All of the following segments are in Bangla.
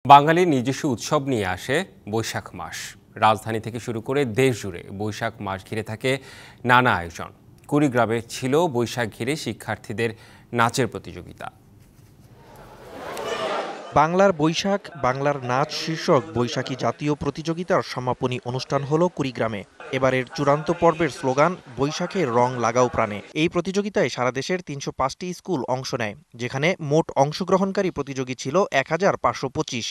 বাঙালির নিজস্ব উৎসব নিয়ে আসে বৈশাখ মাস। রাজধানী থেকে শুরু করে দেশ জুড়ে বৈশাখ মাস ঘিরে থাকে নানা আয়োজন। কুড়িগ্রামে ছিল বৈশাখ ঘিরে শিক্ষার্থীদের নাচের প্রতিযোগিতা। বাংলার বৈশাখ, বাংলার নাচ শীর্ষক বৈশাখী জাতীয় প্রতিযোগিতার সমাপনী অনুষ্ঠান হলো কুড়িগ্রামে। এবারের চূড়ান্ত পর্বের স্লোগান বৈশাখের রং লাগাও প্রাণে। এই প্রতিযোগিতায় সারা দেশের ৩০৫টি স্কুল অংশ নেয়, যেখানে মোট অংশগ্রহণকারী প্রতিযোগী ছিল ১,৫২৫।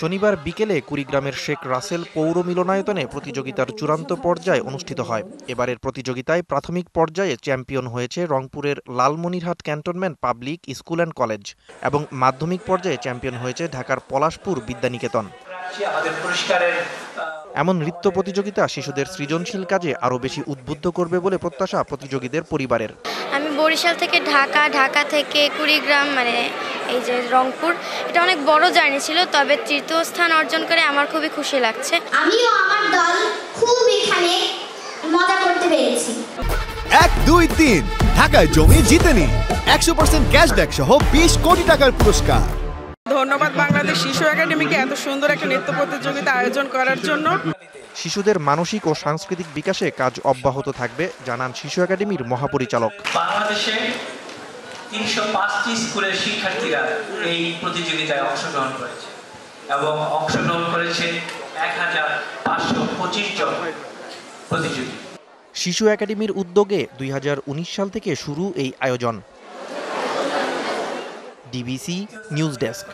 শনিবার বিকেলে কুড়িগ্রামের শেখ রাসেল পৌর মিলনায়তনে প্রতিযোগিতার চূড়ান্ত পর্যায় অনুষ্ঠিত হয়। এবারের প্রতিযোগিতায় প্রাথমিক পর্যায়ে চ্যাম্পিয়ন হয়েছে রংপুরের Lalmonirhat cantonment public school and college এবং মাধ্যমিক পর্যায়ে চ্যাম্পিয়ন হয়েছে ঢাকার পলাশপুর বিদ্যানিকেতন। এমন নৃত্য প্রতিযোগিতা শিশুদের সৃজনশীল কাজে আরও বেশি উদ্বুদ্ধ করবে বলে প্রত্যাশা প্রতিযোগীদের পরিবারের। আমি বরিশাল থেকে ঢাকা থেকে কুড়িগ্রাম এই যে রংপুর, এটা অনেক বড় জার্নি ছিল, তবে তৃতীয় স্থান অর্জন করে আমার খুবই খুশি লাগছে। আমিও আমার দল খুব এখানে মজা করতে পেরেছি। 1, 2, 3 ঢাকায় জমি জিতে নিন 100% ক্যাশব্যাক সহ 20 কোটি টাকার পুরস্কার। ধন্যবাদ বাংলাদেশ শিশু একাডেমিকে এত সুন্দর একটা নৃত্য প্রতিযোগিতা আয়োজন করার জন্য। শিশুদের মানসিক ও সাংস্কৃতিক বিকাশে কাজ অব্যাহত থাকবে জানান শিশু একাডেমির মহাপরিচালক। বাংলাদেশে ৩০৫টি স্কুলের শিক্ষার্থীরা এই প্রতিযোগিতায় অংশগ্রহণ করেছে এবং অংশগ্রহণ করেছে ১,৫২৫ জন প্রতিযোগী। শিশু একাডেমির উদ্যোগে ২০১৯ সাল থেকে শুরু এই আয়োজন। DBC news desk.